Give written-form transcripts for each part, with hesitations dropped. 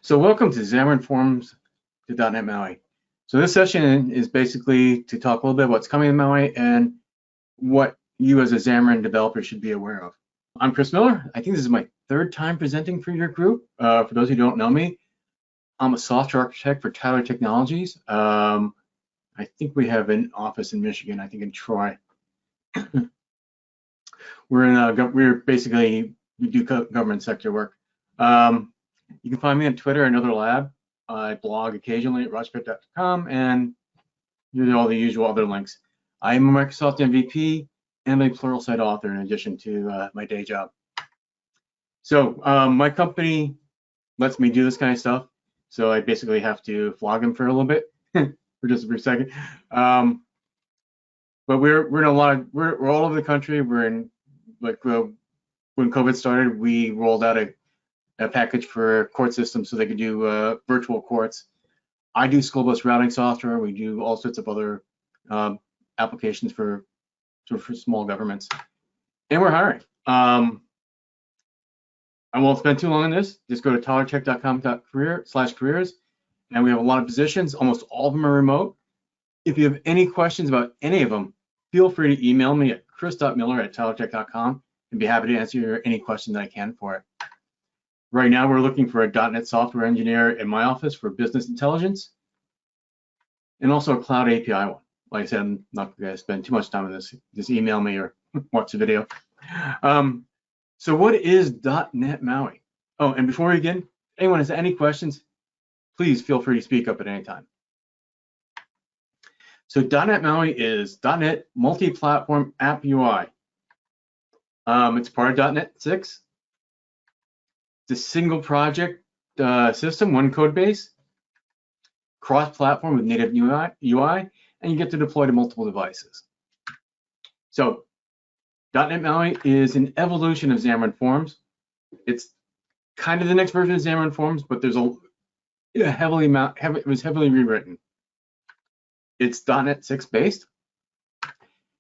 So welcome to Xamarin.Forms to .NET Maui. So this session is basically to talk a little bit about what's coming in Maui and what you as a Xamarin developer should be aware of. I'm Chris Miller. I think this is my third time presenting for your group. For those who don't know me, I'm a software architect for Tyler Technologies. I think we have an office in Michigan, I think in Troy. We do government sector work. You can find me on Twitter, Another Lab. I blog occasionally at rajpit.com and use all the usual other links. I am a Microsoft MVP and a Pluralsight author in addition to my day job. So my company lets me do this kind of stuff. So I basically have to flog them for a little bit, for just a brief second. But we're in a lot of, we're all over the country. We're in, like when COVID started, we rolled out a package for court systems so they could do virtual courts. I do school bus routing software. We do all sorts of other applications for small governments, and we're hiring. I won't spend too long on this. Just go to tylertech.com/careers, and we have a lot of positions. Almost all of them are remote. If you have any questions about any of them, feel free to email me at chris.miller@tylertech.com and be happy to answer any question that I can for it. Right now, we're looking for a .NET software engineer in my office for business intelligence, and also a cloud API one. Like I said, I'm not going to spend too much time on this. Just email me or watch the video. So what is .NET Maui? Oh, and before we begin, if anyone has any questions, please feel free to speak up at any time. So .NET Maui is .NET multi-platform app UI. It's part of .NET 6. It's a single project system, one code base, cross-platform with native UI, and you get to deploy to multiple devices. So .NET Maui is an evolution of Xamarin.Forms. It's kind of the next version of Xamarin.Forms, but there's it was heavily rewritten. It's .NET 6 based.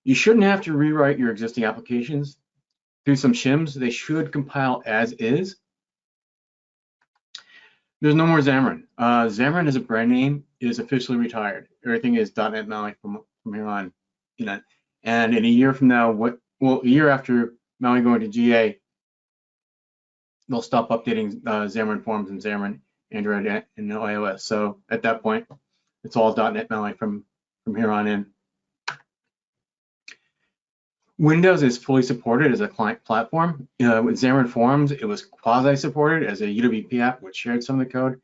You shouldn't have to rewrite your existing applications through some shims. They should compile as is. There's no more Xamarin. Xamarin as a brand name is officially retired. Everything is .NET Maui from here on. And in a year from now, a year after Maui going to GA, they'll stop updating Xamarin.Forms and Xamarin Android and iOS. So at that point, it's all .NET Maui from here on in. Windows is fully supported as a client platform. With Xamarin.Forms, it was quasi-supported as a UWP app, which shared some of the code.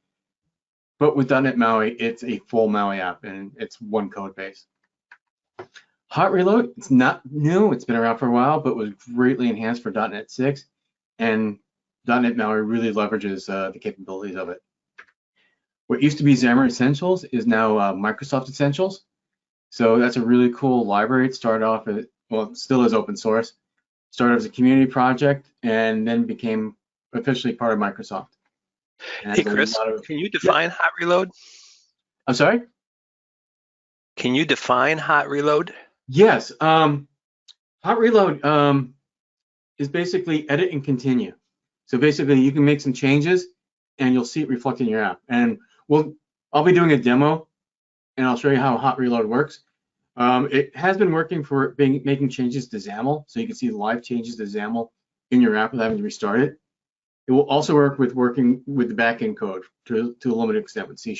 But with .NET Maui, it's a full Maui app, and it's one code base. Hot Reload, it's not new. It's been around for a while, but was greatly enhanced for .NET 6. And .NET Maui really leverages the capabilities of it. What used to be Xamarin Essentials is now Microsoft Essentials. So that's a really cool library. It started off as, well, it still is open source. Started as a community project and then became officially part of Microsoft. Hey Chris, can you define hot reload? I'm sorry? Can you define hot reload? Yes. Hot reload is basically edit and continue. So basically you can make some changes and you'll see it reflected in your app. And I'll be doing a demo and I'll show you how hot reload works. It has been working for making changes to Xaml, so you can see live changes to Xaml in your app without having to restart it. It will also work with working with the backend code to a limited extent with C#.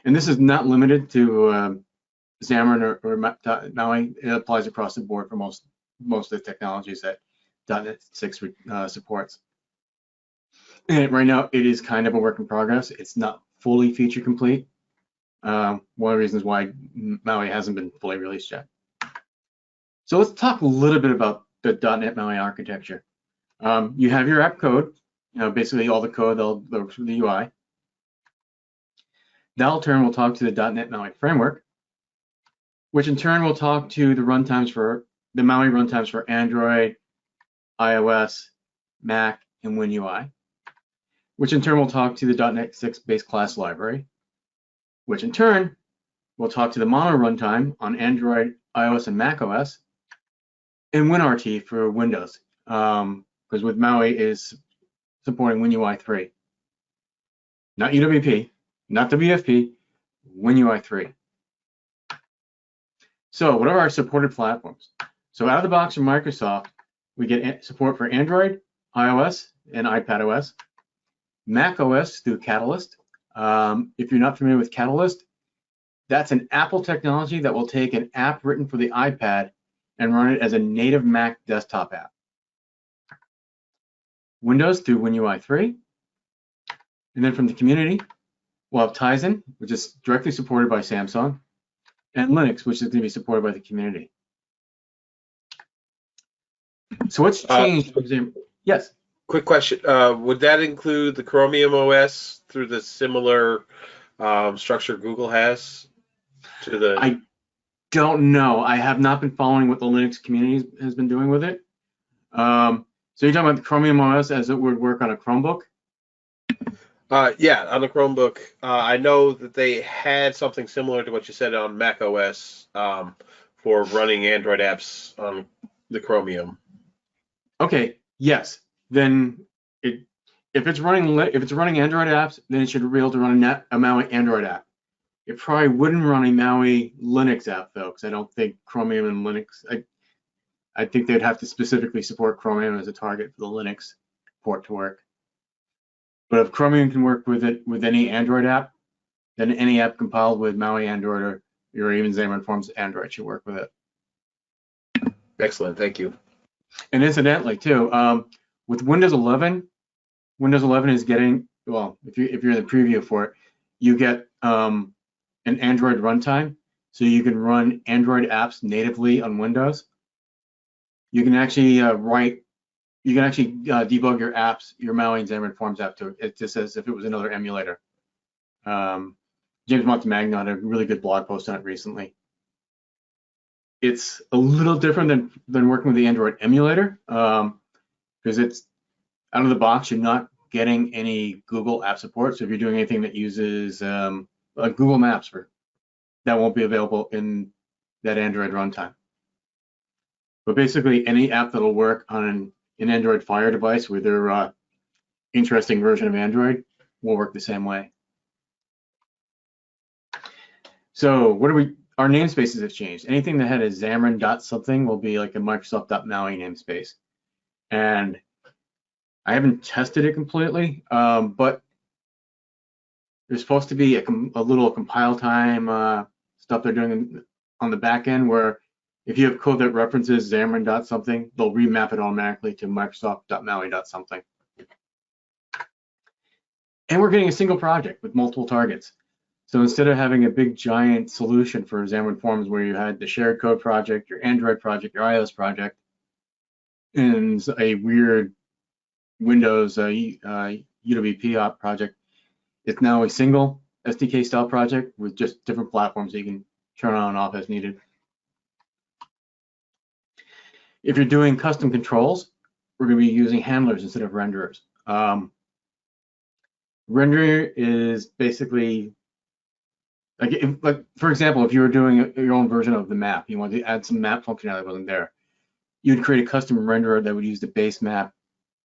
And this is not limited to Xamarin or Maui. It applies across the board for most of the technologies that .NET 6 supports. And right now, it is kind of a work in progress. It's not fully feature complete. One of the reasons why Maui hasn't been fully released yet. So let's talk a little bit about the .NET Maui architecture. You have your app code, basically all the code that'll look through the UI. That'll in turn will talk to the .NET Maui framework, which in turn will talk to the runtimes for the Maui runtimes for Android, iOS, Mac, and WinUI, which in turn will talk to the .NET 6 base class library, which in turn will talk to the Mono runtime on Android, iOS, and Mac OS, and WinRT for Windows, because with Maui is supporting WinUI 3. not UWP, not WFP, WinUI 3. So what are our supported platforms? So out of the box from Microsoft, we get support for Android, iOS, and iPadOS, Mac OS through Catalyst. If you're not familiar with Catalyst, that's an Apple technology that will take an app written for the iPad and run it as a native Mac desktop app. Windows through WinUI 3. And then from the community, we'll have Tizen, which is directly supported by Samsung, and Linux, which is going to be supported by the community. So what's changed? Yes. Quick question. Would that include the Chromium OS through the similar structure Google has to the? I don't know. I have not been following what the Linux community has been doing with it. So you're talking about the Chromium OS as it would work on a Chromebook? Yeah, on the Chromebook. I know that they had something similar to what you said on Mac OS for running Android apps on the Chromium. Okay. Yes. Then if it's running Android apps, then it should be able to run a Maui Android app. It probably wouldn't run a Maui Linux app though, because I don't think Chromium and Linux. I think they'd have to specifically support Chromium as a target for the Linux port to work. But if Chromium can work with it with any Android app, then any app compiled with Maui Android or even Xamarin.Forms Android should work with it. Excellent, thank you. And incidentally, too, with Windows 11, Windows 11 is getting, well, if you're in the preview for it, you get an Android runtime, so you can run Android apps natively on Windows. You can actually debug your apps, your Maui and Xamarin.Forms app to it, just as if it was another emulator. James Montemagno had a really good blog post on it recently. It's a little different than working with the Android emulator because it's out of the box. You're not getting any Google app support. So if you're doing anything that uses Google Maps, that won't be available in that Android runtime. But basically, any app that'll work on an Android Fire device with their interesting version of Android will work the same way. So our namespaces have changed. Anything that had a Xamarin.something will be like a Microsoft.Maui namespace. And I haven't tested it completely, but there's supposed to be a little compile time stuff they're doing on the back end where if you have code that references Xamarin.something, they'll remap it automatically to Microsoft.Maui.something. And we're getting a single project with multiple targets. So instead of having a big giant solution for Xamarin.Forms where you had the shared code project, your Android project, your iOS project, and a weird Windows UWP project, it's now a single SDK style project with just different platforms that you can turn on and off as needed. If you're doing custom controls, we're going to be using handlers instead of renderers. Renderer is basically like for example, if you were doing your own version of the map, you wanted to add some map functionality that wasn't there, you'd create a custom renderer that would use the base map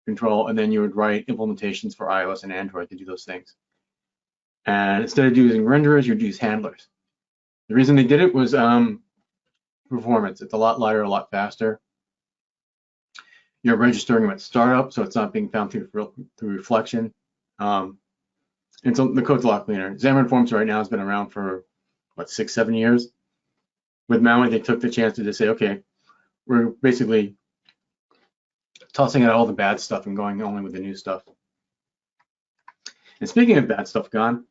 control, and then you would write implementations for iOS and Android to do those things. And instead of using renderers, you'd use handlers. The reason they did it was performance. It's a lot lighter, a lot faster. You're registering them at startup, so it's not being found through reflection. And so the code's a lot cleaner. Xamarin.Forms right now has been around for, what, 6-7 years? With Maui, they took the chance to just say, okay, we're basically tossing out all the bad stuff and going only with the new stuff. And speaking of bad stuff gone,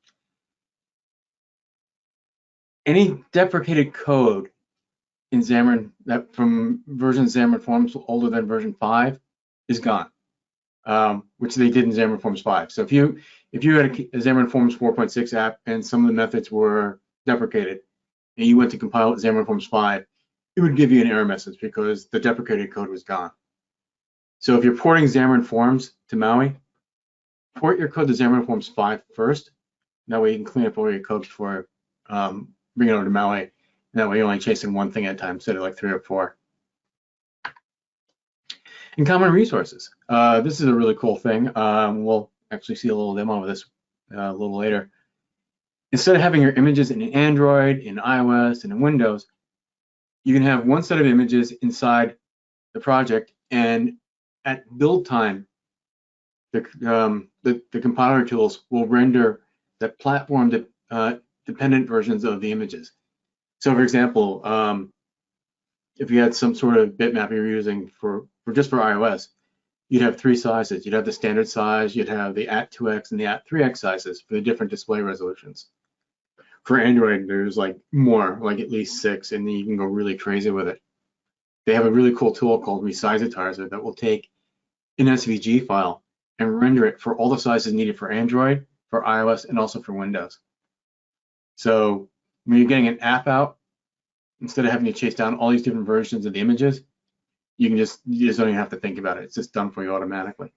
any deprecated code in Xamarin that from version Xamarin.Forms older than version 5 is gone, which they did in Xamarin.Forms 5. So if you had a Xamarin.Forms 4.6 app and some of the methods were deprecated and you went to compile it Xamarin.Forms 5, it would give you an error message because the deprecated code was gone. So if you're porting Xamarin.Forms to Maui, port your code to Xamarin.Forms 5 first. That way you can clean up all your code before bringing it over to Maui. And that way you're only chasing one thing at a time instead of like 3 or 4. And common resources. This is a really cool thing. We'll actually see a little demo of this a little later. Instead of having your images in Android, in iOS, and in Windows, you can have one set of images inside the project, and at build time, the compiler tools will render the platform dependent versions of the images. So, for example, if you had some sort of bitmap you're using for just for iOS, you'd have 3 sizes. You'd have the standard size, you'd have the @2x and the @3x sizes for the different display resolutions. For Android, there's like more, like at least 6, and then you can go really crazy with it. They have a really cool tool called Resizitizer that will take an SVG file and render it for all the sizes needed for Android, for iOS, and also for Windows. So when you're getting an app out, instead of having to chase down all these different versions of the images, you just don't even have to think about it. It's just done for you automatically.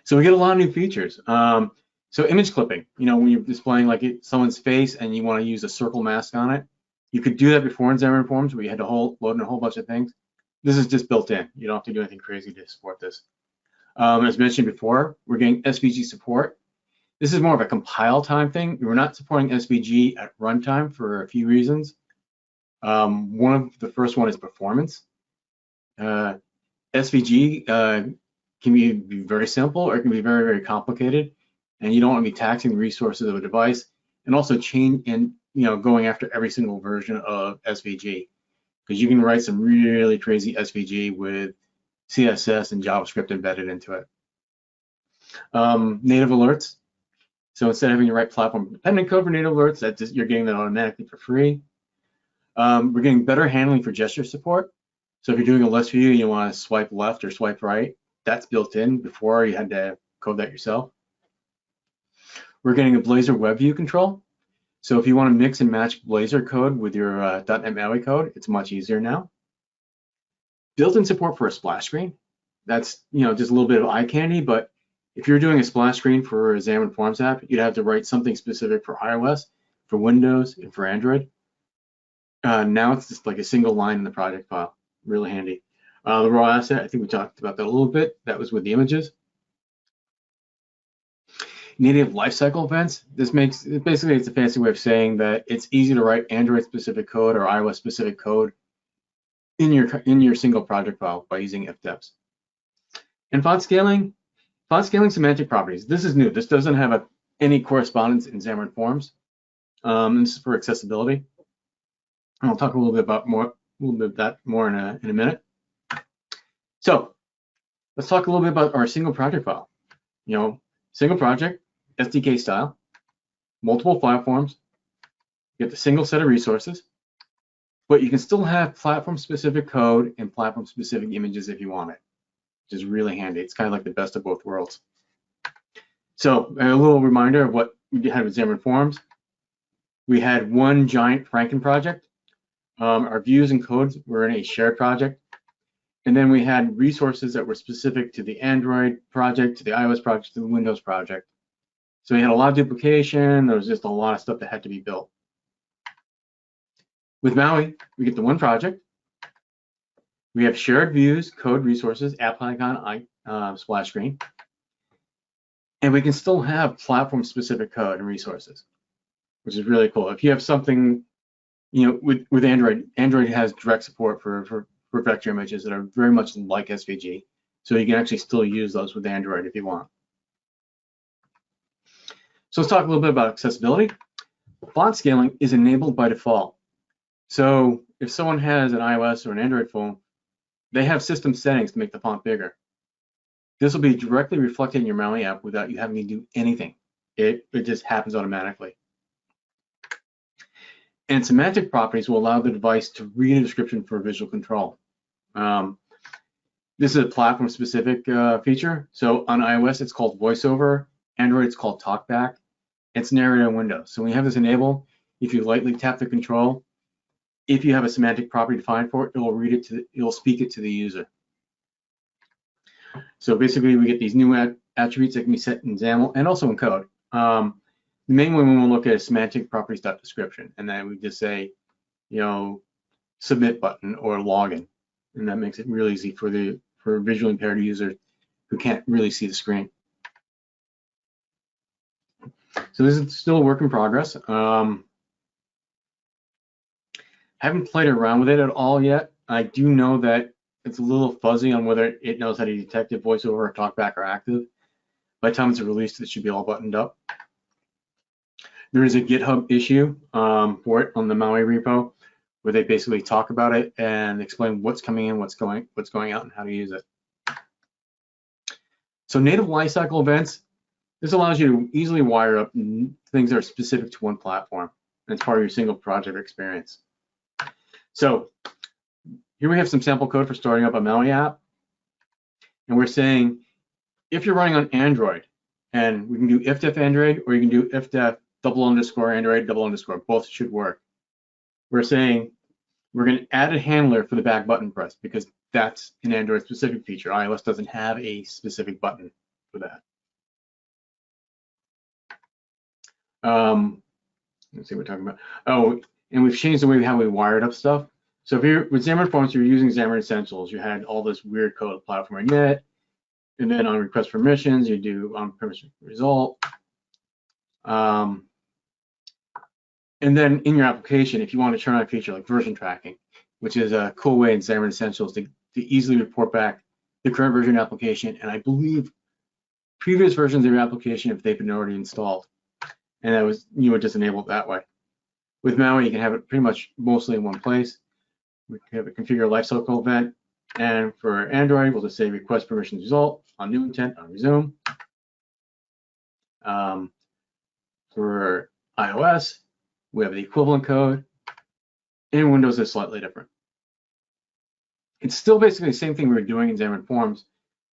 So we get a lot of new features. So image clipping, when you're displaying like someone's face and you want to use a circle mask on it, you could do that before in Xamarin.Forms where you had to load in a whole bunch of things. This is just built in. You don't have to do anything crazy to support this. As mentioned before, we're getting Svg support. This is more of a compile time thing. We're not supporting Svg at runtime for a few reasons. The first one is performance. Svg can be very simple or it can be very, very complicated, and you don't want to be taxing the resources of a device and also going after every single version of Svg, because you can write some really crazy Svg with CSS and JavaScript embedded into it. Native alerts. So instead of having to write platform dependent code for native alerts, you're getting that automatically for free. We're getting better handling for gesture support. So if you're doing a list view and you want to swipe left or swipe right, that's built in. Before you had to code that yourself. We're getting a Blazor web view control. So if you want to mix and match Blazor code with your .NET Maui code, it's much easier now. Built-in support for a splash screen. That's just a little bit of eye candy, but if you're doing a splash screen for a Xamarin.Forms app, you'd have to write something specific for iOS, for Windows, and for Android. Now it's just like a single line in the project file. Really handy. The raw asset, I think we talked about that a little bit. That was with the images. Native lifecycle events. Basically it's a fancy way of saying that it's easy to write Android specific code or iOS specific code in your single project file by using ifdefs. And font scaling semantic properties. This is new. This doesn't have any correspondence in Xamarin.Forms. This is for accessibility. And I'll talk a little bit of that more in a minute. So let's talk a little bit about our single project file. Single project, SDK style, multiple file forms, you get the single set of resources, but you can still have platform-specific code and platform-specific images if you want it, which is really handy. It's kind of like the best of both worlds. So a little reminder of what we had with Xamarin.Forms. We had one giant Franken project. Our views and codes were in a shared project. And then we had resources that were specific to the Android project, to the iOS project, to the Windows project. So we had a lot of duplication. There was just a lot of stuff that had to be built. With Maui, we get the one project. We have shared views, code resources, app icon, splash screen. And we can still have platform-specific code and resources, which is really cool. If you have something, with Android, Android has direct support for vector images that are very much like SVG. So you can actually still use those with Android if you want. So let's talk a little bit about accessibility. Font scaling is enabled by default. So if someone has an iOS or an Android phone, they have system settings to make the font bigger. This will be directly reflected in your Maui app without you having to do anything. It just happens automatically. And semantic properties will allow the device to read a description for visual control. This is a platform-specific feature. So on iOS, it's called VoiceOver. Android, it's called TalkBack. It's narrated in Windows. So when you have this enabled, if you lightly tap the control, if you have a semantic property defined for it, it'll speak it to the user. So basically, we get these new attributes that can be set in XAML and also in code. The main one we'll look at is semantic properties.description, and then we just say, submit button or login, and that makes it really easy for visually impaired users who can't really see the screen. So this is still a work in progress. Haven't played around with it at all yet. I do know that it's a little fuzzy on whether it knows how to detect if voiceover or talkback are active. By the time it's released, it should be all buttoned up. There is a GitHub issue for it on the Maui repo, where they basically talk about it and explain what's coming in, what's going out, and how to use it. So native lifecycle events, this allows you to easily wire up things that are specific to one platform, and it's part of your single project experience. So here we have some sample code for starting up a Maui app, and we're saying if you're running on Android, and we can do if-def Android, or you can do if-def _Android _, both should work. We're saying we're going to add a handler for the back button press because that's an Android specific feature. iOS doesn't have a specific button for that. Let's see what we're talking about. Oh, and we've changed the way how we wired up stuff. So if you're with Xamarin.Forms, you're using Xamarin Essentials. You had all this weird code platform init, and then on request permissions, you do on permission result. And then in your application, if you want to turn on a feature like version tracking, which is a cool way in Xamarin Essentials to easily report back the current version application, and I believe previous versions of your application if they've been already installed. And that was, you would just enable it that way. With Maui, you can have it pretty much mostly in one place. We can have a configure lifecycle event, and for Android, we'll just say request permissions result on new intent on resume. For iOS, we have the equivalent code, and Windows is slightly different. It's still basically the same thing we were doing in Xamarin.Forms,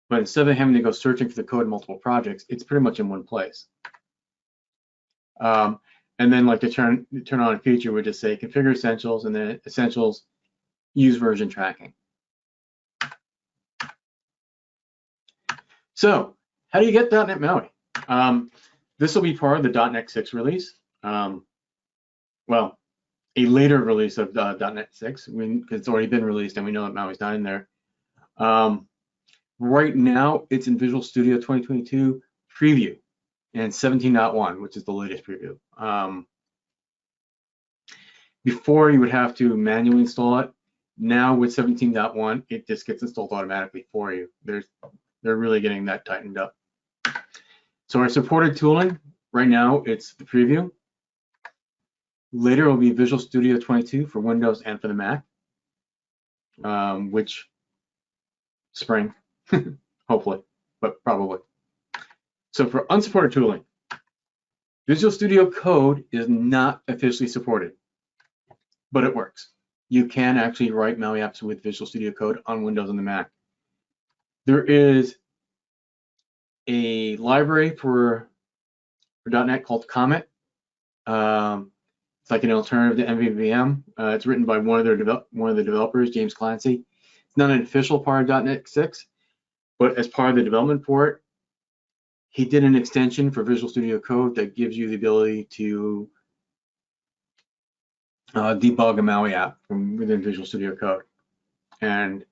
but instead of having to go searching for the code in multiple projects, it's pretty much in one place. And then like to turn on a feature, we just say configure essentials, and then essentials use version tracking. So how do you get .NET Maui? This will be part of the .NET 6 release. Well, a later release of .NET 6, because it's already been released and we know that Maui's not in there. Right now, it's in Visual Studio 2022 preview and 17.1, which is the latest preview. Before, you would have to manually install it. Now with 17.1, it just gets installed automatically for you. They're really getting that tightened up. So our supported tooling, right now, it's the preview. Later, it will be Visual Studio 22 for Windows and for the Mac, which spring, hopefully, but probably. So for unsupported tooling, Visual Studio Code is not officially supported, but it works. You can actually write Maui apps with Visual Studio Code on Windows and the Mac. There is a library for .NET called Comet. It's like an alternative to MVVM. It's written by one of the developers, James Clancy. It's not an official part of .NET 6, but as part of the development for it, he did an extension for Visual Studio Code that gives you the ability to debug a Maui app from within Visual Studio Code. And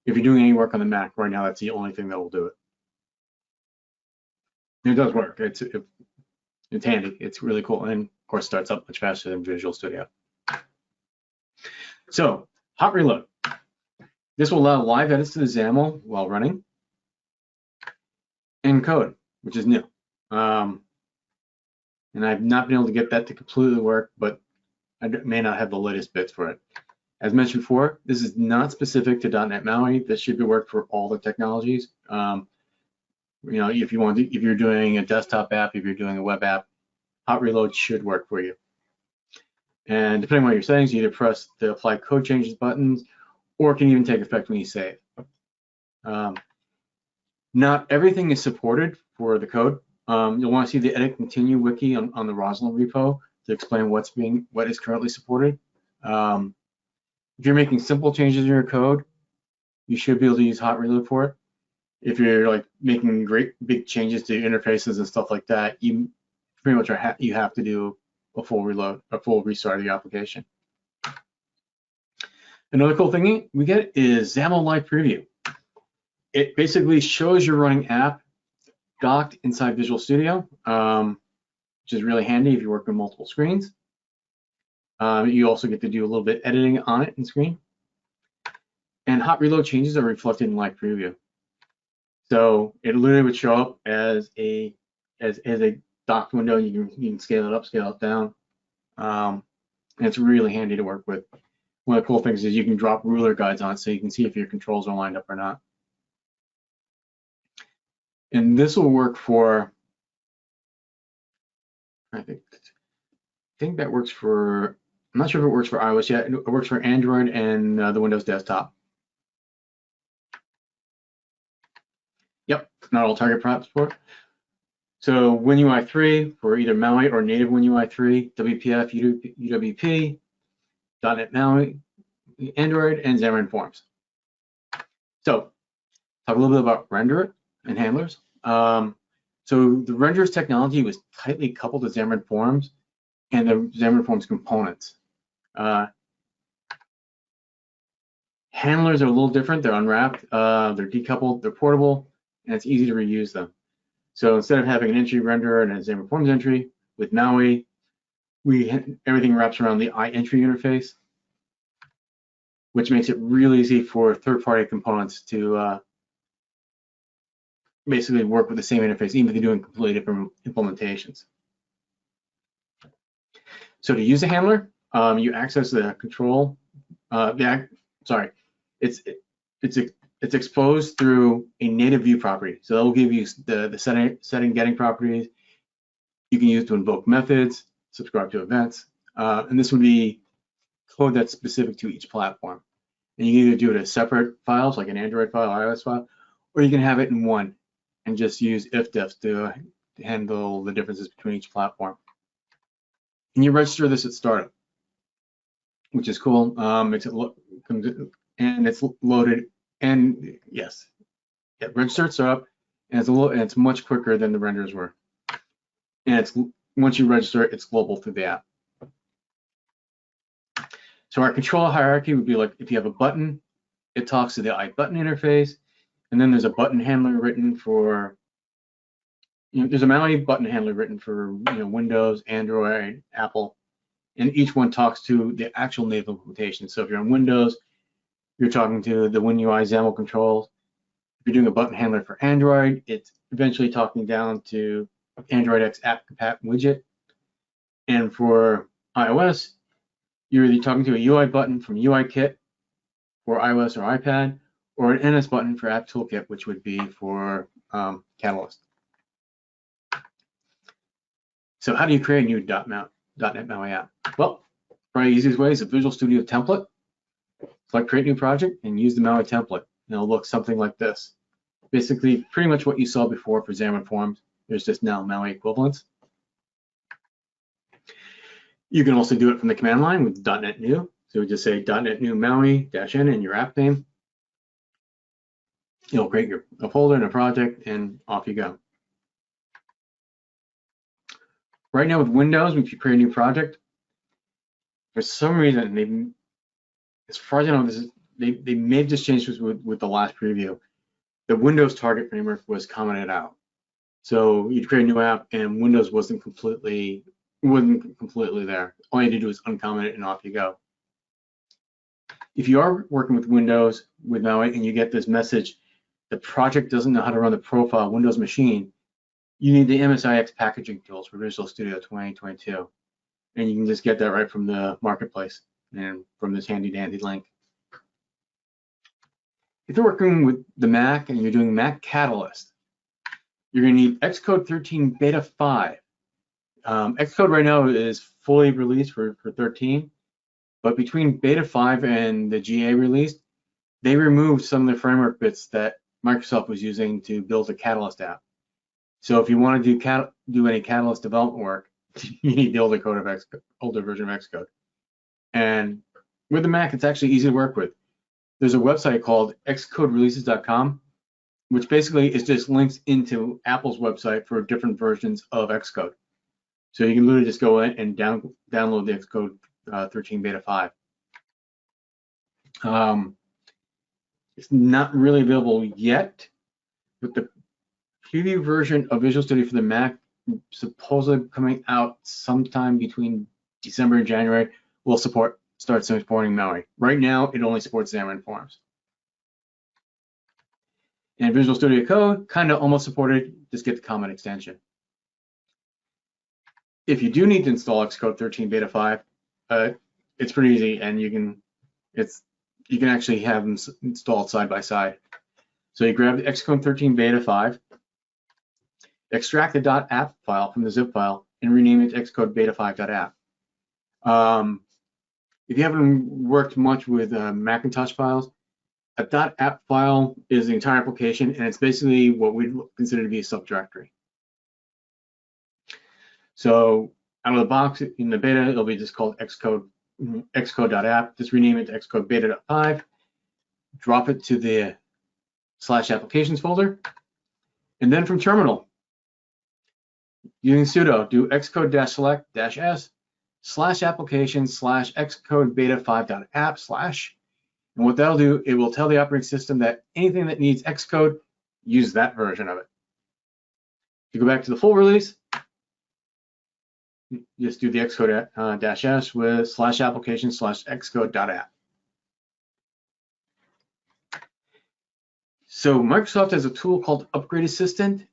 if you're doing any work on the Mac right now, that's the only thing that will do it. And it does work. It's handy. It's really cool, and of course starts up much faster than Visual Studio. So hot reload. This will allow live edits to the XAML while running in code, which is new. And I've not been able to get that to completely work, but I may not have the latest bits for it. As mentioned before, this is not specific to .NET Maui. This should be worked for all the technologies. You know, if you're doing a desktop app, if you're doing a web app, hot reload should work for you. And depending on your settings, you either press the apply code changes buttons, or it can even take effect when you save. Not everything is supported for the code. You'll want to see the edit continue wiki on the Roslyn repo to explain what is currently supported. If you're making simple changes in your code, you should be able to use hot reload for it. If you're like making great big changes to interfaces and stuff like that, you pretty much you have to do a full reload, a full restart of the application. Another cool thing we get is XAML Live Preview. It basically shows your running app docked inside Visual Studio. which is really handy if you work on multiple screens. You also get to do a little bit editing on it in screen. And hot reload changes are reflected in live preview. So it literally would show up as a docked window. You can scale it up, scale it down. And it's really handy to work with. One of the cool things is you can drop ruler guides on it so you can see if your controls are lined up or not. And this will work for, I think that works for, I'm not sure if it works for iOS yet. It works for Android and the Windows desktop. Yep, not all target prop support. So WinUI 3 for either Maui or native WinUI 3, WPF, UWP, .NET Maui, Android, and Xamarin.Forms. So talk a little bit about renderer and handlers. So the renderers technology was tightly coupled to Xamarin.Forms and the Xamarin.Forms components. Handlers are a little different. They're unwrapped, they're decoupled, they're portable, and it's easy to reuse them. So instead of having an entry renderer and a Xamarin.Forms entry, with Maui, everything wraps around the iEntry interface, which makes it really easy for third-party components to basically work with the same interface, even if they're doing completely different implementations. So to use a handler, you access the control. It's exposed through a native view property. So that will give you the setting getting properties. You can use to invoke methods, subscribe to events, and this would be code that's specific to each platform. And you can either do it as separate files, like an Android file, iOS file, or you can have it in one and just use if-diffs to handle the differences between each platform. And you register this at startup, which is cool. Makes it look, and it's loaded. And yes, register at startup, and it's much quicker than the renders were. And it's once you register, it's global through the app. So our control hierarchy would be like if you have a button, it talks to the iButton interface, and then there's a button handler written for, there's a Maui button handler written for Windows, Android, Apple, and each one talks to the actual native implementation. So if you're on Windows, you're talking to the WinUI Xaml controls. If you're doing a button handler for Android, it's eventually talking down to Android X app compat widget. And for iOS, you're either talking to a UI button from UIKit for iOS or iPad, or an NS button for App Toolkit, which would be for Catalyst. So how do you create a new .NET Maui app? Well, probably the easiest way is a Visual Studio template. Select Create New Project and use the Maui template. And it'll look something like this. Basically, pretty much what you saw before for Xamarin.Forms. There's just now Maui equivalents. You can also do it from the command line with .NET New. So just say .NET New Maui-N in your app name. You'll create a folder and a project, and off you go. Right now with Windows, if you create a new project, for some reason, as far as I know, they made this change with the last preview. The Windows target framework was commented out. So you'd create a new app, and Windows wasn't completely there. All you had to do was uncomment it, and off you go. If you are working with Windows with Maui and you get this message, the project doesn't know how to run the profile Windows machine, you need the MSIX packaging tools for Visual Studio 2022. And you can just get that right from the marketplace and from this handy dandy link. If you're working with the Mac and you're doing Mac Catalyst, you're going to need Xcode 13 Beta 5. Xcode right now is fully released for 13, but between Beta 5 and the GA release, they removed some of the framework bits that Microsoft was using to build a Catalyst app. So if you want to do any Catalyst development work, you need the older version of Xcode. And with the Mac, it's actually easy to work with. There's a website called xcodereleases.com, which basically is just links into Apple's website for different versions of Xcode. So you can literally just go in and download the Xcode 13 Beta 5. It's not really available yet, but the preview version of Visual Studio for the Mac supposedly coming out sometime between December and January, will start supporting Maui. Right now, it only supports Xamarin.Forms. And Visual Studio Code kind of almost supported, just get the common extension. If you do need to install Xcode 13 Beta 5, it's pretty easy, and you can actually have them installed side by side. So you grab the Xcode 13 Beta 5, extract the .app file from the zip file, and rename it Xcode Beta 5.app. If you haven't worked much with Macintosh files, a .app file is the entire application, and it's basically what we'd consider to be a subdirectory. So out of the box in the beta, it'll be just called Xcode.app. Just rename it to Xcode Beta.5. Drop it to the /applications folder, and then from terminal, using sudo, do xcode-select-s /applications/Xcode Beta5.app / and what that'll do, it will tell the operating system that anything that needs Xcode, use that version of it. If you go back to the full release, just do the Xcode-s with /applications/Xcode.app. So Microsoft has a tool called Upgrade Assistant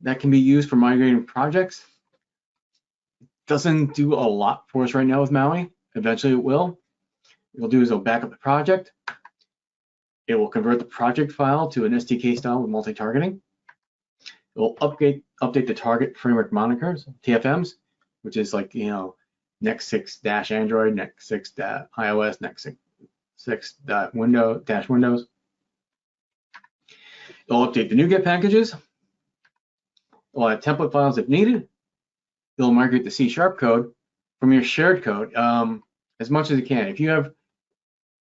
that can be used for migrating projects. Doesn't do a lot for us right now with Maui. Eventually it will. What it'll do is it'll back up the project. It will convert the project file to an SDK style with multi-targeting. It will update the target framework monikers, TFMs, which is like, you know, Next 6-Android, Next 6-iOS, Next 6-Windows. It'll update the NuGet packages. It'll add template files if needed. It'll migrate the C# code from your shared code as much as it can. If you have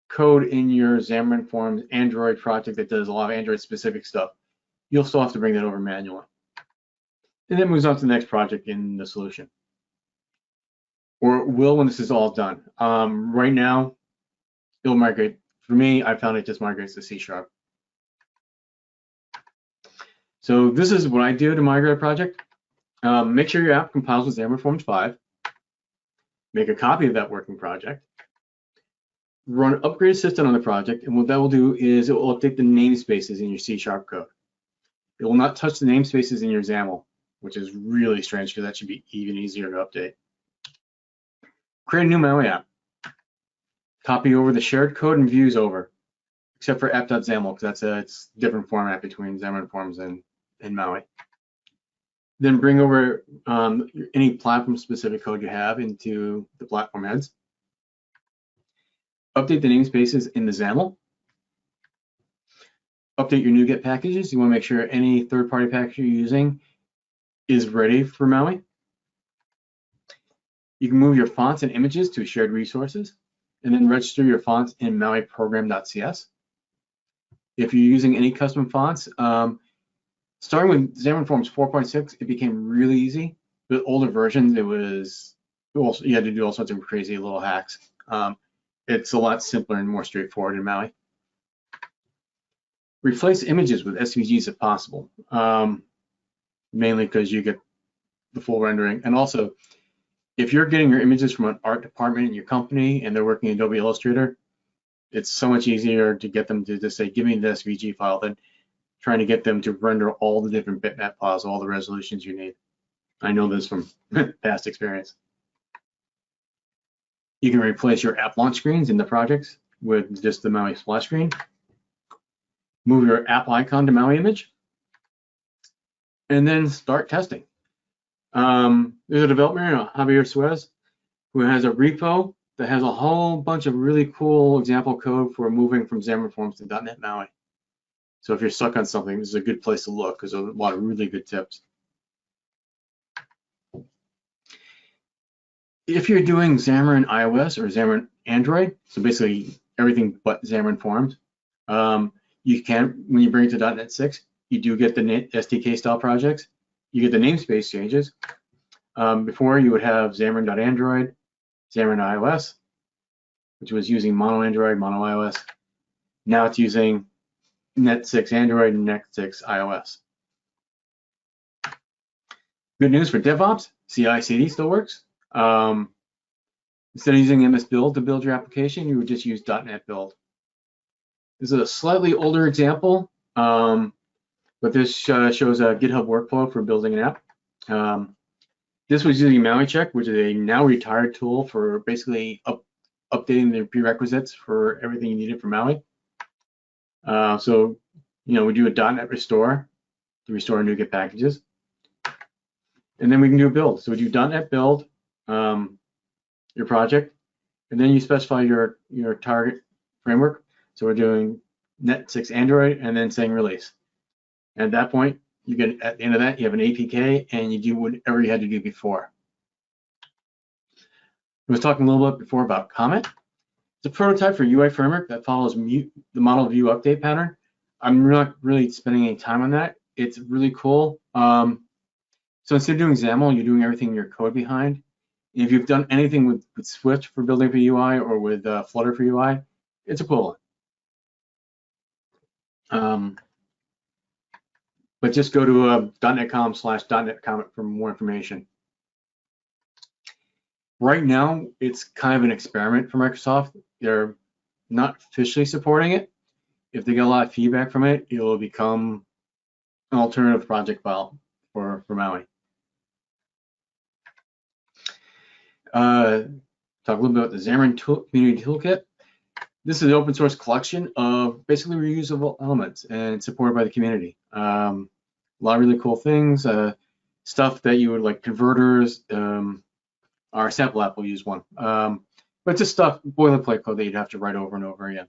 code in your Xamarin.Forms Android project that does a lot of Android specific stuff, you'll still have to bring that over manually. And then moves on to the next project in the solution. Or it will when this is all done. Right now, it'll migrate. For me, I found it just migrates to C#. So this is what I do to migrate a project. Make sure your app compiles with Xamarin.Forms 5. Make a copy of that working project. Run Upgrade Assistant on the project, and what that will do is it will update the namespaces in your C# code. It will not touch the namespaces in your XAML, which is really strange because that should be even easier to update. Create a new Maui app. Copy over the shared code and views over, except for app.xaml, because it's a different format between Xamarin.Forms and Maui. Then bring over any platform-specific code you have into the platform heads. Update the namespaces in the XAML. Update your NuGet packages. You want to make sure any third-party package you're using is ready for Maui. You can move your fonts and images to shared resources, and then register your fonts in Maui program.cs. If you're using any custom fonts, starting with Xamarin.Forms 4.6, it became really easy. With older versions, you had to do all sorts of crazy little hacks. It's a lot simpler and more straightforward in Maui. Replace images with SVGs if possible, mainly because you get the full rendering. And also, if you're getting your images from an art department in your company and they're working in Adobe Illustrator, it's so much easier to get them to just say, give me the SVG file than trying to get them to render all the different bitmap files, all the resolutions you need. I know this from past experience. You can replace your app launch screens in the projects with just the Maui splash screen. Move your app icon to Maui image, and then start testing. There's a developer, Javier Suez, who has a repo that has a whole bunch of really cool example code for moving from Xamarin.Forms to .NET Maui. So if you're stuck on something, this is a good place to look because there's a lot of really good tips. If you're doing Xamarin iOS or Xamarin Android, so basically everything but Xamarin.Forms, you can, when you bring it to .NET 6, you do get the SDK style projects. You get the namespace changes. Before you would have Xamarin.Android, Xamarin iOS, which was using mono Android, mono iOS. Now it's using Net 6 Android and Net 6 iOS. Good news for DevOps, CI/CD still works. Instead of using MS Build to build your application, you would just use .NET Build. This is a slightly older example, but this shows a GitHub Workflow for building an app. This was using Maui Check, which is a now retired tool for basically updating the prerequisites for everything you needed for Maui. So, we do a .NET restore to restore NuGet packages. And then we can do a build. So we do .NET build, your project, and then you specify your target framework. So we're doing Net 6 Android and then saying release. And at that point, you get at the end of that, you have an APK and you do whatever you had to do before. I was talking a little bit before about Comet. It's a prototype for UI framework that follows the model view update pattern. I'm not really spending any time on that. It's really cool. So instead of doing Xaml, you're doing everything in your code behind. If you've done anything with Swift for building for UI or with Flutter for UI, it's equivalent. But just go to .NET.com/.NET-Comet for more information. Right now, it's kind of an experiment for Microsoft. They're not officially supporting it. If they get a lot of feedback from it, it will become an alternative project file for Maui. Talk a little bit about the Xamarin Community Toolkit. This is an open source collection of basically reusable elements and supported by the community. A lot of really cool things, stuff that you would like converters. Our sample app will use one, but just stuff, boilerplate code that you'd have to write over and over again.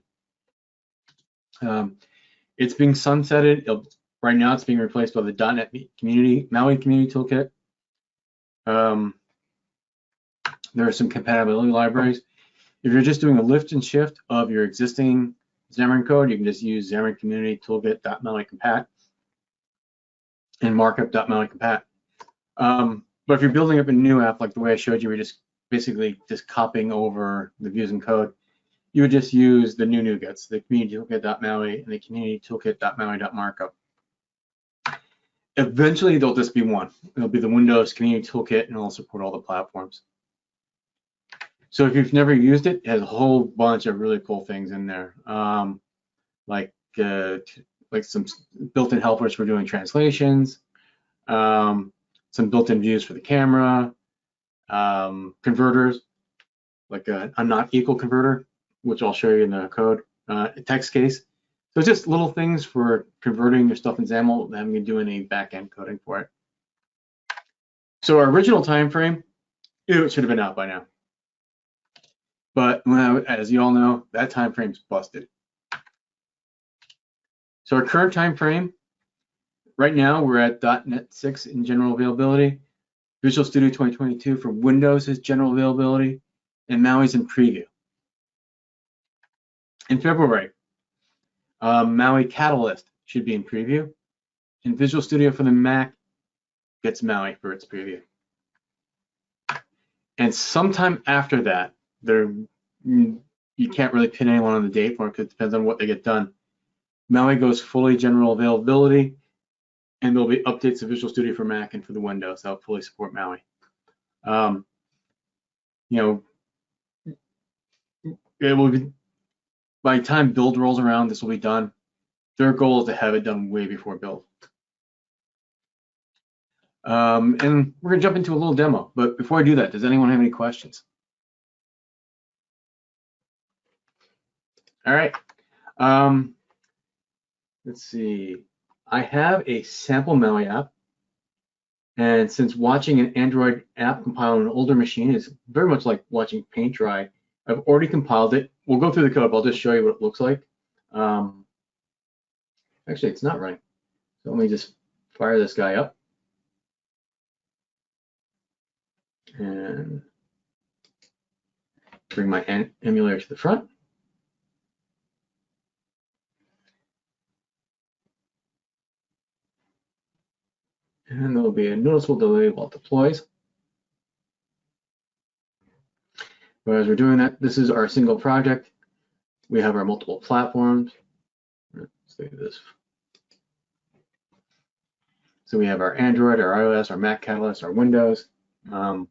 It's being sunsetted. Right now, it's being replaced by the .NET Maui Community Toolkit. There are some compatibility libraries. If you're just doing a lift and shift of your existing Xamarin code, you can just use Xamarin Community Toolkit.Maui compat and markup.Maui compat. But if you're building up a new app like the way I showed you, we're just basically just copying over the views and code, you would just use the new NuGets, the Community Toolkit.Maui and the Community Toolkit.Maui.markup. Eventually, they'll just be one. It'll be the Windows Community Toolkit, and it'll support all the platforms. So if you've never used it, it has a whole bunch of really cool things in there, like some built-in helpers for doing translations, some built-in views for the camera, converters, like a not equal converter, which I'll show you in the code, text case. So just little things for converting your stuff in XAML and having to do any back-end coding for it. So our original time frame, it should have been out by now. But as you all know, that time frame's busted. So our current time frame, right now we're at .NET 6 in general availability, Visual Studio 2022 for Windows is general availability, and Maui's in preview. In February, Maui Catalyst should be in preview, and Visual Studio for the Mac gets Maui for its preview. And sometime after that, you can't really pin anyone on the date for it because it depends on what they get done. Maui goes fully general availability, and there'll be updates to Visual Studio for Mac and for the Windows that'll fully support Maui. It will be, by the time build rolls around, this will be done. Their goal is to have it done way before build. And we're gonna jump into a little demo, but before I do that, does anyone have any questions? All right, let's see. I have a sample Maui app, and since watching an Android app compile on an older machine is very much like watching paint dry, I've already compiled it. We'll go through the code, but I'll just show you what it looks like. Actually, it's not running. So let me just fire this guy up. And bring my emulator to the front. And there will be a noticeable delay while it deploys. But as we're doing that, this is our single project. We have our multiple platforms. Let's look at this. So we have our Android, our iOS, our Mac Catalyst, our Windows. And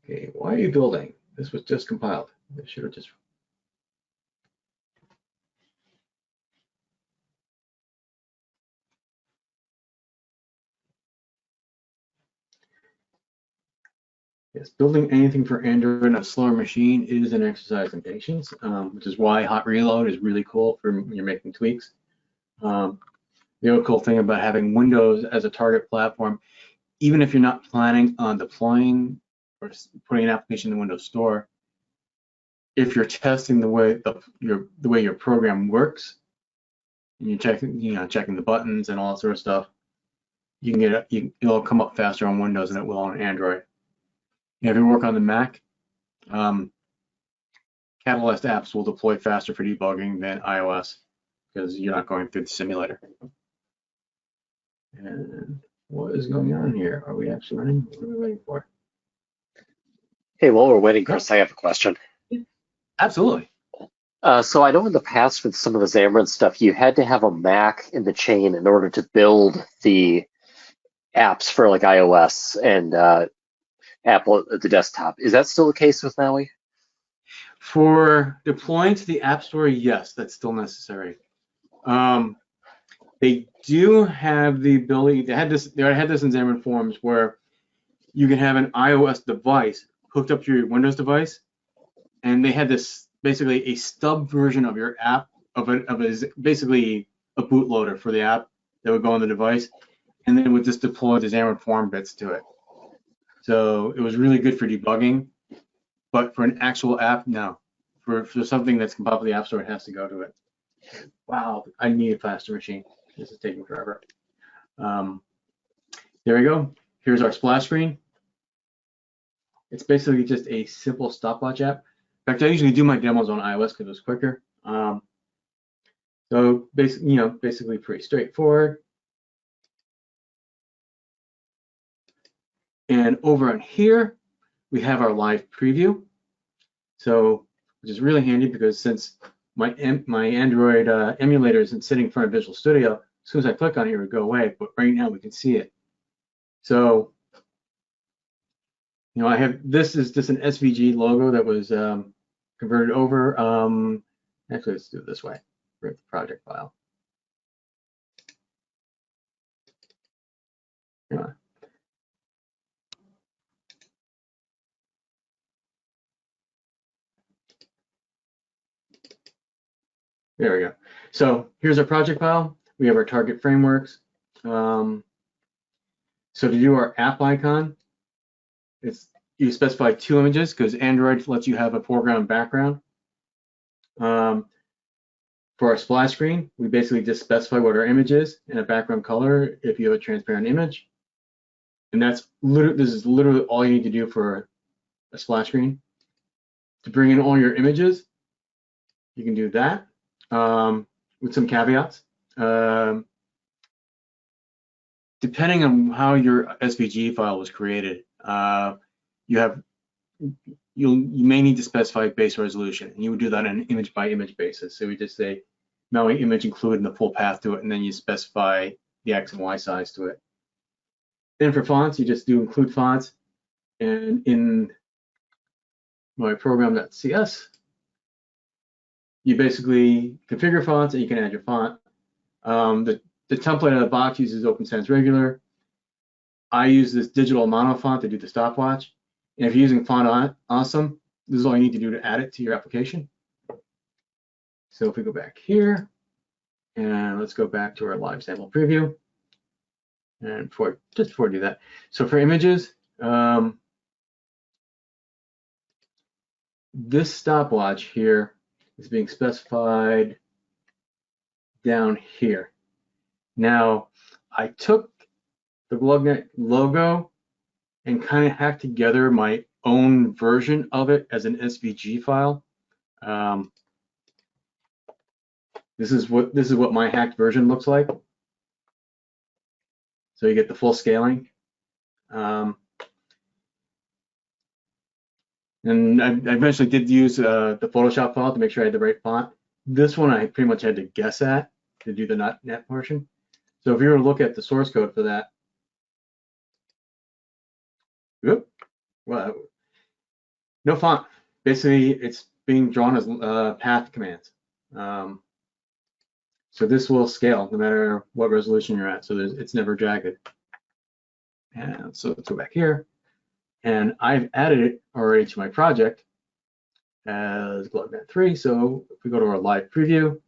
okay, why are you building? This was just compiled. It should have just. Yes, building anything for Android on a slower machine is an exercise in patience, which is why hot reload is really cool for when you're making tweaks. The other cool thing about having Windows as a target platform, even if you're not planning on deploying or putting an application in the Windows Store, if you're testing the way your program works, and you're checking the buttons and all that sort of stuff, you can get it. It'll come up faster on Windows than it will on Android. If you work on the Mac, Catalyst apps will deploy faster for debugging than iOS because you're not going through the simulator. And what is going on here? Are we actually running? What are we waiting for? Hey, while we're waiting, Chris, I have a question. Absolutely. So I know in the past with some of the Xamarin stuff, you had to have a Mac in the chain in order to build the apps for like iOS and Apple at the desktop. Is that still the case with Maui? For deploying to the App Store, yes, that's still necessary. They do have the ability. They had this in Xamarin.Forms where you can have an iOS device hooked up to your Windows device, and they had this basically a stub version of your app basically a bootloader for the app that would go on the device, and then it would just deploy the Xamarin.Forms bits to it. So it was really good for debugging, but for an actual app, no. For something that's compiled to the App Store, it has to go to it. Wow, I need a faster machine. This is taking forever. There we go. Here's our splash screen. It's basically just a simple stopwatch app. In fact, I usually do my demos on iOS because it's quicker. So basically pretty straightforward. And over on here, we have our live preview. So, which is really handy because since my Android emulator isn't sitting in front of Visual Studio, as soon as I click on it, it would go away. But right now we can see it. So, I have, this is just an SVG logo that was converted over. Actually, let's do it this way. Rip the project file. Come on. There we go. So here's our project file. We have our target frameworks. So to do our app icon, you specify 2 images because Android lets you have a foreground background. For our splash screen, we basically just specify what our image is and a background color if you have a transparent image. And this is literally all you need to do for a splash screen. To bring in all your images, you can do that with some caveats. Depending on how your SVG file was created, you may need to specify base resolution, and you would do that on an image by image basis. So we just say Maui image included in the full path to it, and then you specify the X and Y size to it. Then for fonts, you just do include fonts, and in my program.cs, you basically configure fonts and you can add your font. The template out of the box uses Open Sans Regular. I use this digital mono font to do the stopwatch. And if you're using Font Awesome, this is all you need to do to add it to your application. So if we go back here, and let's go back to our live sample preview. And just before I do that, so for images, this stopwatch here is being specified down here. Now, I took the GlobeNet logo and kind of hacked together my own version of it as an SVG file. This is what my hacked version looks like. So you get the full scaling. And I eventually did use the Photoshop file to make sure I had the right font. This one I pretty much had to guess at to do the .NET portion. So if you were to look at the source code for that, whoop, well, no font. Basically, it's being drawn as path commands. So this will scale no matter what resolution you're at. So it's never jagged. And so let's go back here. And I've added it already to my project as GloveNet 3. So if we go to our live preview,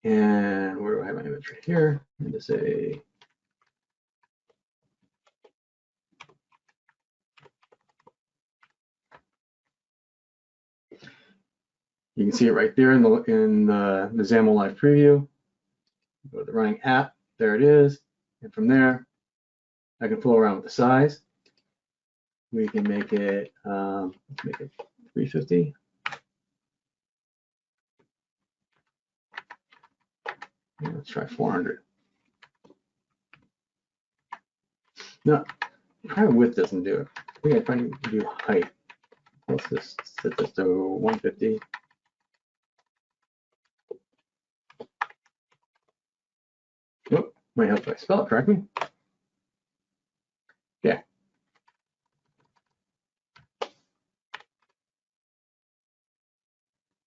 and where do I have my image right here? And to say, you can see it right there in the Xaml live preview. Go to the running app, there it is. And from there, I can fool around with the size. We can make it, let's make it 350. Yeah, let's try 400. No, probably width doesn't do it. I think I probably do height. Let's just set this to 150. Oh, might help if I spell it correctly. Yeah.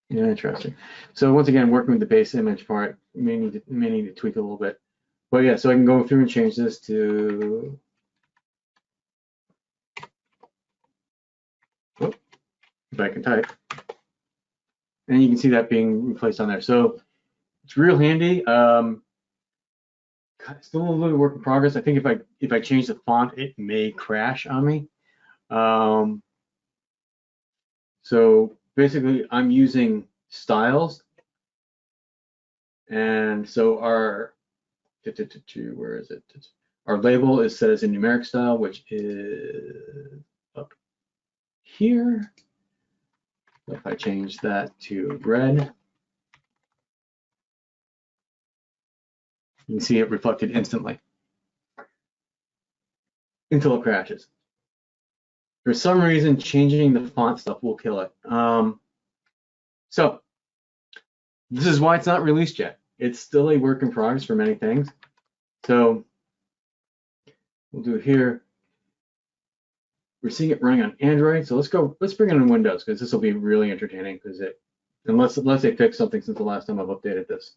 Yeah, interesting. So once again, working with the base image part, may need to tweak a little bit. But yeah, so I can go through and change this to, oh, if I can type. And you can see that being replaced on there. So it's real handy. Still a little work in progress. I think if I change the font, it may crash on me. So basically, I'm using styles, and so our where is it? Our label is set as a numeric style, which is up here. If I change that to red, you can see it reflected instantly until it crashes. For some reason, changing the font stuff will kill it. So this is why it's not released yet. It's still a work in progress for many things. So we'll do it here. We're seeing it running on Android. So let's bring it in Windows, because this will be really entertaining, because unless they fix something since the last time I've updated this.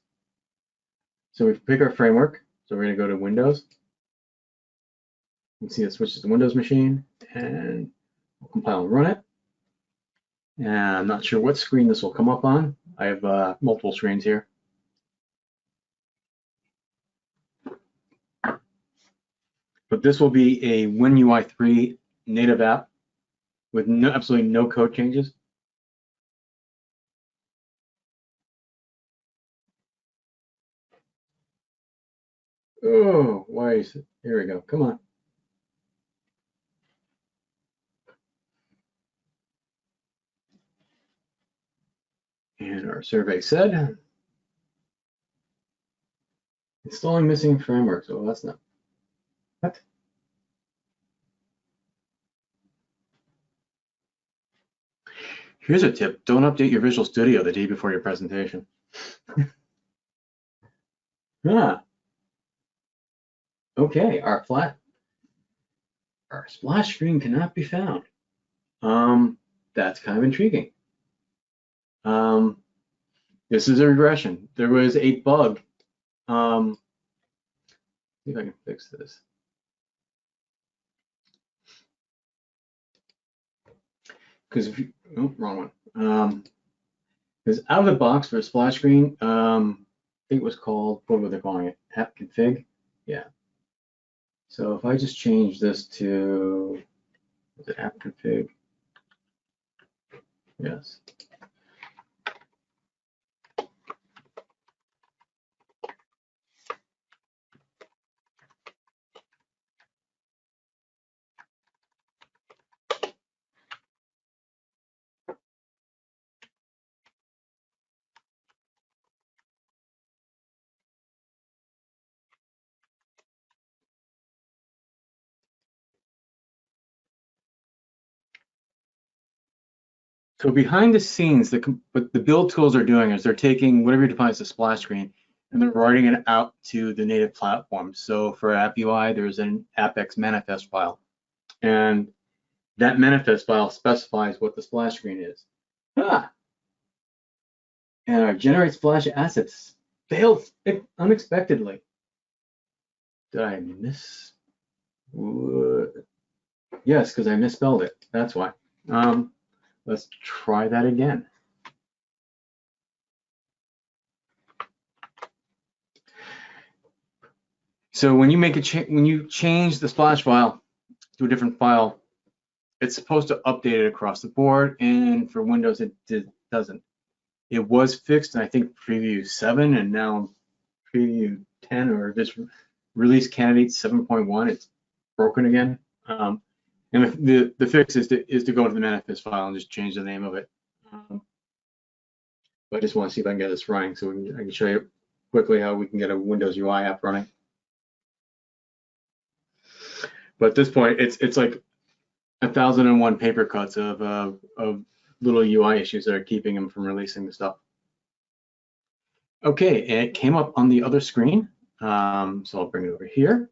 So we pick our framework. So we're gonna go to Windows. You can see it switches to Windows machine, and we'll compile and run it. And I'm not sure what screen this will come up on. I have multiple screens here. But this will be a WinUI 3 native app with absolutely no code changes. Oh, why is it? Here we go. Come on. And our survey said, installing missing frameworks. Oh, that's not. What? Here's a tip. Don't update your Visual Studio the day before your presentation. Okay, our splash screen cannot be found. That's kind of intriguing. This is a regression. There was a bug. See if I can fix this. Because wrong one. Because out of the box for a splash screen, I think it was called, what were they calling it? App config? Yeah. So if I just change this to, was it app config? Yes. So behind the scenes, what the build tools are doing is they're taking whatever you define as a splash screen and they're writing it out to the native platform. So for App UI, there's an AppX manifest file. And that manifest file specifies what the splash screen is. Ah! And our generate splash assets failed unexpectedly. Did I miss? Yes, because I misspelled it. That's why. Let's try that again. So when you make when you change the splash file to a different file, it's supposed to update it across the board, and for Windows it doesn't. It was fixed in I think preview 7, and now preview 10 or this release candidate 7.1. It's broken again. And the fix is to go to the manifest file and just change the name of it. But I just want to see if I can get this running, so I can show you quickly how we can get a Windows UI app running. But at this point, it's like 1,001 paper cuts of little UI issues that are keeping them from releasing the stuff. Okay, and it came up on the other screen. So I'll bring it over here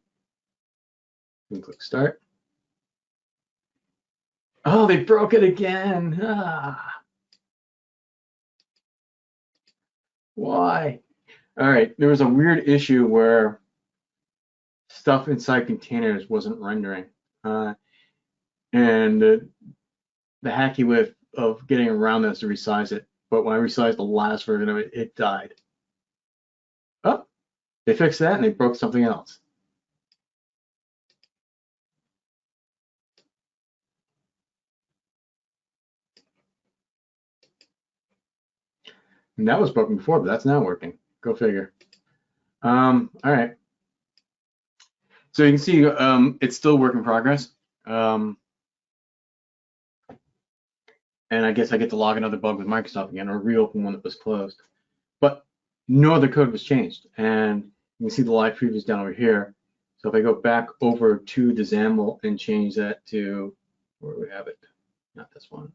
and click start. Oh, they broke it again. Ah. Why? All right, there was a weird issue where stuff inside containers wasn't rendering. And the hacky way of getting around that is to resize it. But when I resized the last version of it, it died. Oh, they fixed that and they broke something else. And that was broken before, but that's now working. Go figure. All right. So you can see it's still work in progress. And I guess I get to log another bug with Microsoft again or reopen one that was closed. But no other code was changed. And you can see the live previews down over here. So if I go back over to the Xaml and change that to, where do we have it? Not this one.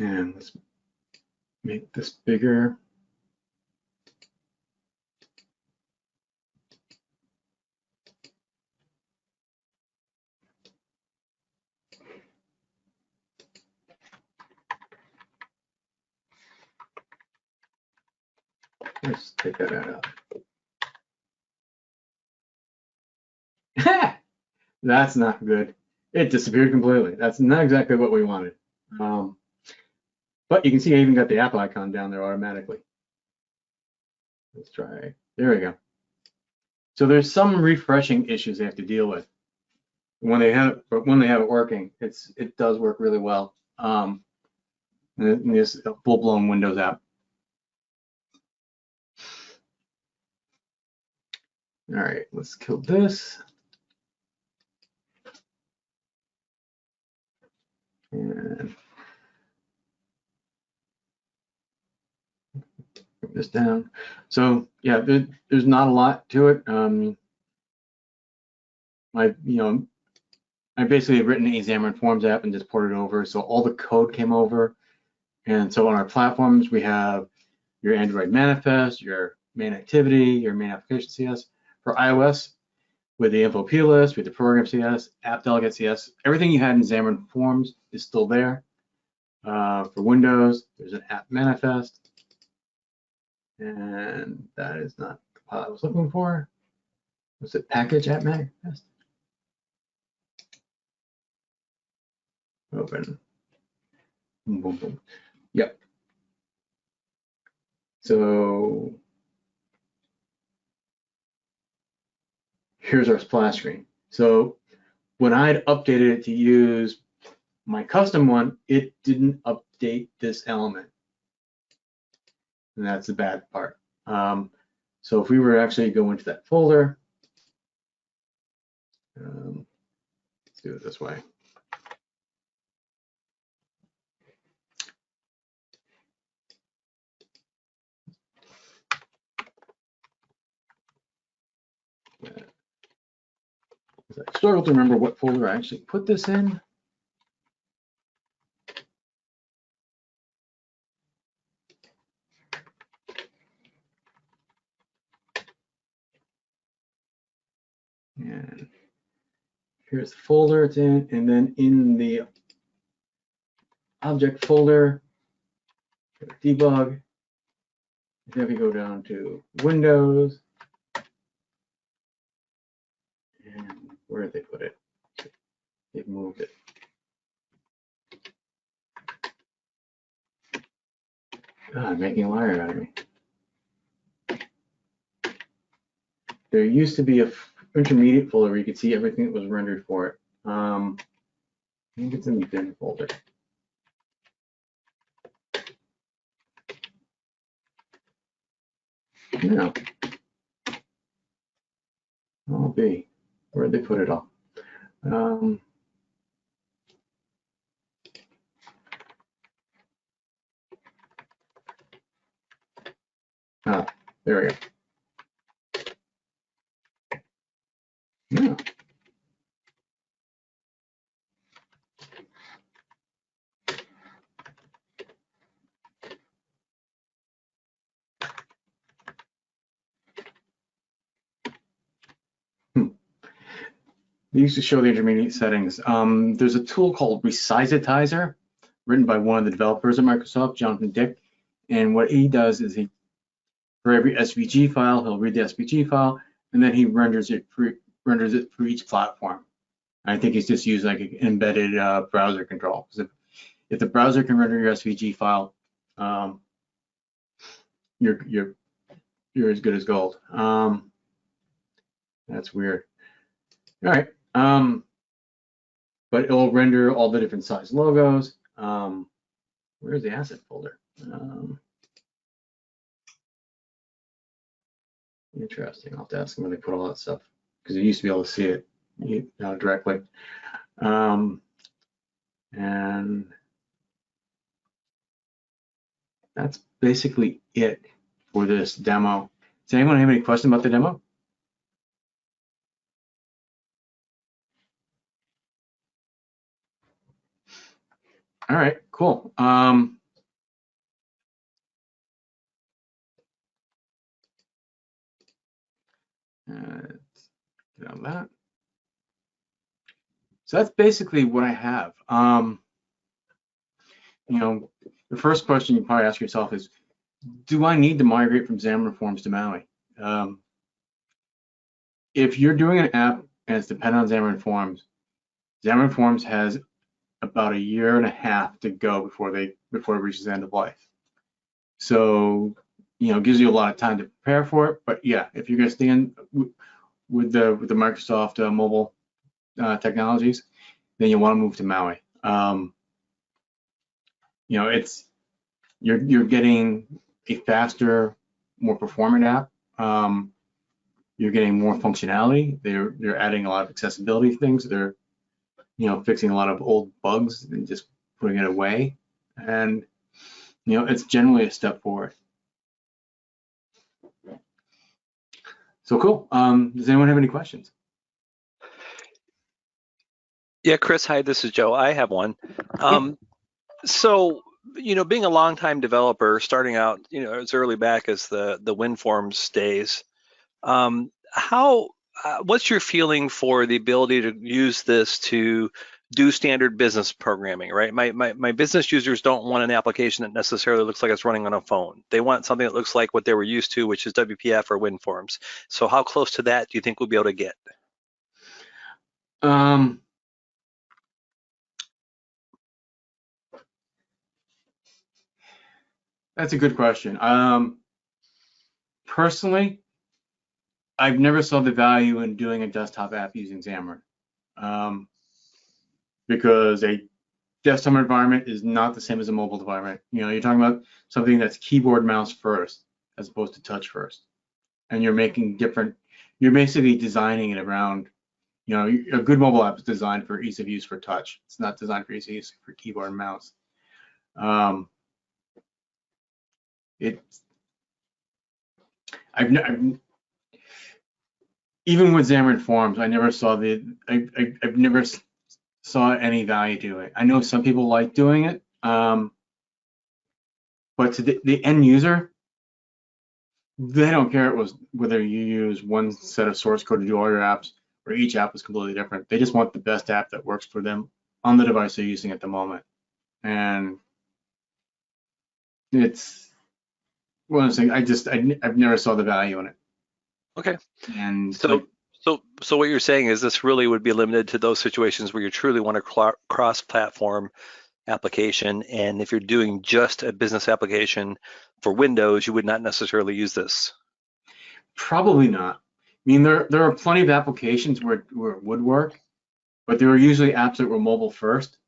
And let's make this bigger. Let's take that out. That's not good. It disappeared completely. That's not exactly what we wanted. But you can see I even got the app icon down there automatically. Let's try. There we go. So there's some refreshing issues they have to deal with when they have it working. It does work really well. And this full-blown Windows app. All right, let's kill this. And bring this down. So yeah, there's not a lot to it. I basically have written a Xamarin.Forms app and just ported it over. So all the code came over. And so on our platforms, we have your Android manifest, your main activity, your main application CS. For iOS, with the info plist, with the program CS, app delegate CS, everything you had in Xamarin.Forms is still there. For Windows, there's an app manifest. And that is not the file I was looking for. Was it package app manifest? Open. Boom, boom, boom. Yep. So here's our splash screen. So when I'd updated it to use my custom one, it didn't update this element. And that's the bad part. So if we were actually go into that folder, let's do it this way. I struggle to remember what folder I actually put this in. And here's the folder it's in, and then in the object folder, debug. Then we go down to Windows, and where did they put it? They've moved it. God, making a liar out of me. There used to be a intermediate folder where you could see everything that was rendered for it. I think it's in the bin folder. No. Oh, B. Where'd they put it all? There we go. Yeah. They used to show the intermediate settings. There's a tool called Resizitizer, written by one of the developers at Microsoft, Jonathan Dick. And what he does is for every SVG file, he'll read the SVG file, and then he renders it for each platform. I think he's just used like an embedded browser control. Because if the browser can render your SVG file, you're as good as gold. That's weird. All right. But it'll render all the different size logos. Where's the asset folder? Interesting. I'll have to ask them where they put all that stuff, because you used to be able to see it directly. And that's basically it for this demo. Does anyone have any questions about the demo? All right, cool. Get on that. So that's basically what I have. The first question you probably ask yourself is, do I need to migrate from Xamarin.Forms to Maui? If you're doing an app and it's dependent on Xamarin.Forms has about 1.5 years to go before it reaches the end of life. So, it gives you a lot of time to prepare for it. But yeah, if you're going to stay in with the Microsoft mobile technologies, then you want to move to Maui. You're getting a faster, more performant app. You're getting more functionality. They're adding a lot of accessibility things. They're fixing a lot of old bugs and just putting it away. And it's generally a step forward. So cool. Does anyone have any questions? Yeah, Chris, hi, this is Joe. I have one. So, being a longtime developer, starting out, as early back as the WinForms days, what's your feeling for the ability to use this to do standard business programming, right? My business users don't want an application that necessarily looks like it's running on a phone. They want something that looks like what they were used to, which is WPF or WinForms. So how close to that do you think we'll be able to get? That's a good question. Personally, I've never saw the value in doing a desktop app using Xamarin, because a desktop environment is not the same as a mobile environment. You're talking about something that's keyboard mouse first as opposed to touch first, and you're basically designing it around, a good mobile app is designed for ease of use for touch. It's not designed for ease of use for keyboard and mouse. even with Xamarin.Forms, I never saw I've never saw any value to it. I know some people like doing it, but to the end user, they don't care whether you use one set of source code to do all your apps or each app is completely different. They just want the best app that works for them on the device they're using at the moment. And it's one of those things, I've never saw the value in it. Okay. And So what you're saying is this really would be limited to those situations where you truly want a cross-platform application, and if you're doing just a business application for Windows, you would not necessarily use this. probably not. I mean, there are plenty of applications where it would work, but there were usually apps that were mobile first,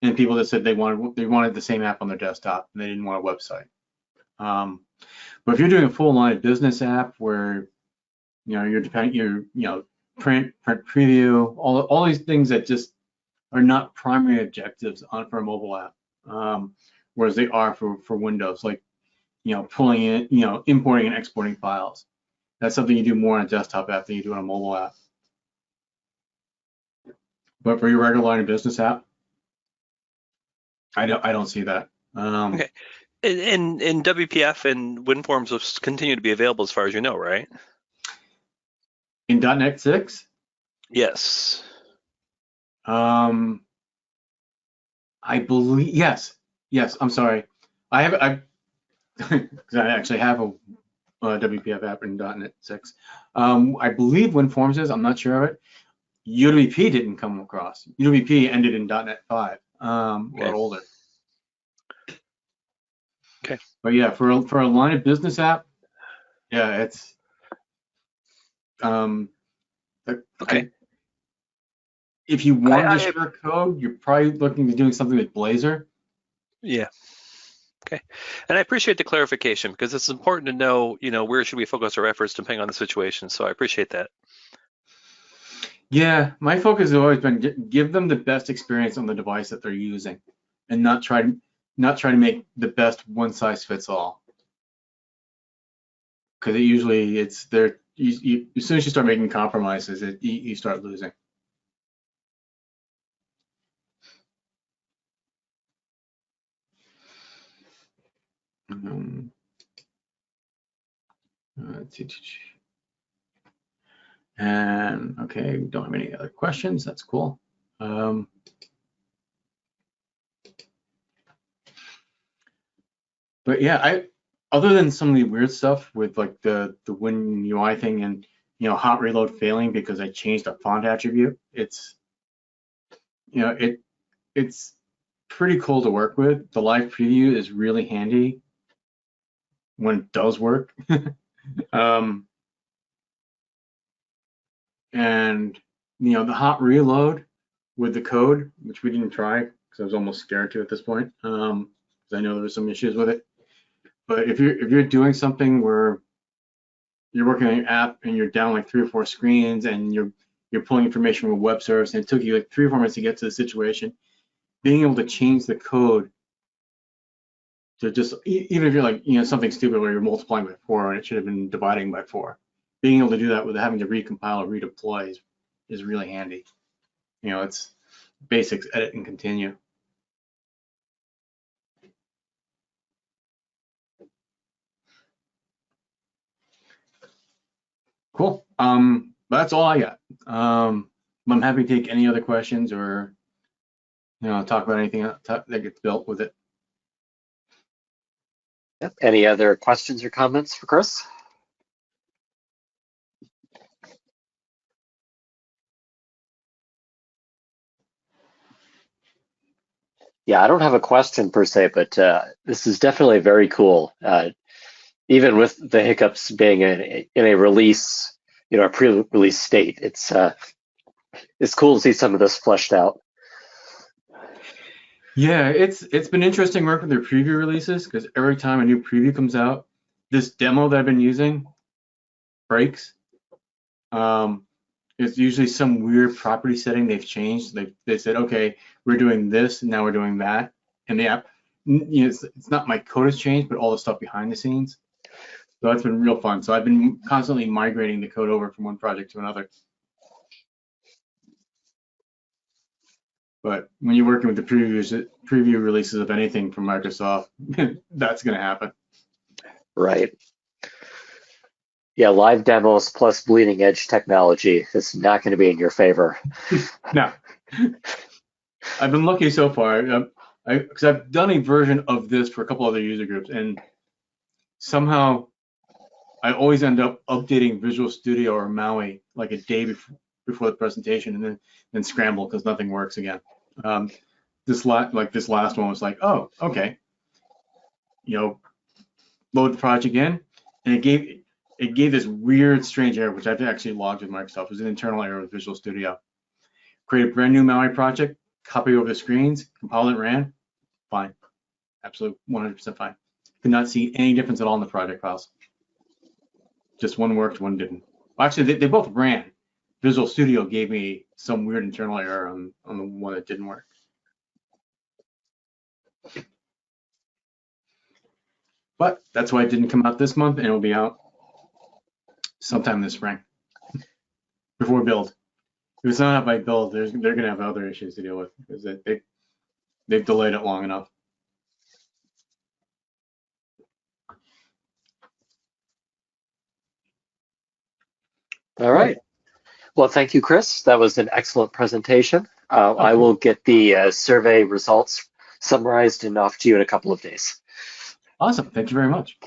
and people that said they wanted the same app on their desktop and they didn't want a website. But if you're doing a full line business app where you're print preview, all these things that just are not primary objectives for a mobile app, whereas they are for Windows, like pulling in, importing and exporting files. That's something you do more on a desktop app than you do on a mobile app. But for your regular line of business app, I don't see that. Okay. And WPF and WinForms will continue to be available as far as you know, right? In .NET 6? Yes. I believe, yes. I'm sorry. I actually have a WPF app in .NET 6. I believe WinForms is, I'm not sure of it. UWP didn't come across. UWP ended in .NET 5 or older. Okay. But yeah, for a line of business app, yeah, it's okay. If you want to share code, you're probably looking to doing something with Blazor. Yeah. Okay. And I appreciate the clarification because it's important to know, where should we focus our efforts depending on the situation. So I appreciate that. Yeah, my focus has always been give them the best experience on the device that they're using, and not try to make the best one size fits all. Because it's there. As soon as you start making compromises, you start losing. And okay, don't have any other questions. That's cool. But yeah, other than some of the weird stuff with like the Win UI thing and hot reload failing because I changed a font attribute, it's it's pretty cool to work with. The live preview is really handy when it does work. And the hot reload with the code, which we didn't try because I was almost scared to at this point, because I know there were some issues with it. But if you're doing something where you're working on your app and you're down like 3 or 4 screens and you're pulling information from a web service and it took you like 3 or 4 minutes to get to the situation, being able to change the code to just, even if you're like something stupid where you're multiplying by 4 and it should have been dividing by 4, being able to do that without having to recompile or redeploy is really handy. It's basics, edit and continue. Cool. That's all I got. I'm happy to take any other questions or talk about anything that gets built with it. Yep. Any other questions or comments for Chris? Yeah, I don't have a question per se, but this is definitely very cool. Even with the hiccups being in a release, a pre-release state, it's cool to see some of this fleshed out. Yeah, it's been interesting working with their preview releases because every time a new preview comes out, this demo that I've been using breaks. It's usually some weird property setting they've changed. They said, okay, we're doing this, and now we're doing that. And the app, it's not my code has changed, but all the stuff behind the scenes. So that's been real fun. So I've been constantly migrating the code over from one project to another. But when you're working with the preview releases of anything from Microsoft, that's going to happen. Right. Yeah, live demos plus bleeding edge technology is not going to be in your favor. No. I've been lucky so far because I've done a version of this for a couple other user groups, and somehow I always end up updating Visual Studio or Maui like a day before the presentation, and then scramble because nothing works again. This last one was like, oh, okay, load the project in, and it gave this weird, strange error, which I've actually logged with Microsoft. It was an internal error with Visual Studio. Create a brand new Maui project, copy over the screens, compile it, ran, fine, absolutely 100% fine. Could not see any difference at all in the project files. Just one worked, one didn't. Well, actually, they both ran. Visual Studio gave me some weird internal error on the one that didn't work. But that's why it didn't come out this month, and it'll be out sometime this spring before build. If it's not out by build, they're going to have other issues to deal with because they've delayed it long enough. All right. Well, thank you, Chris. That was an excellent presentation. I will get the survey results summarized and off to you in a couple of days. Awesome. Thank you very much.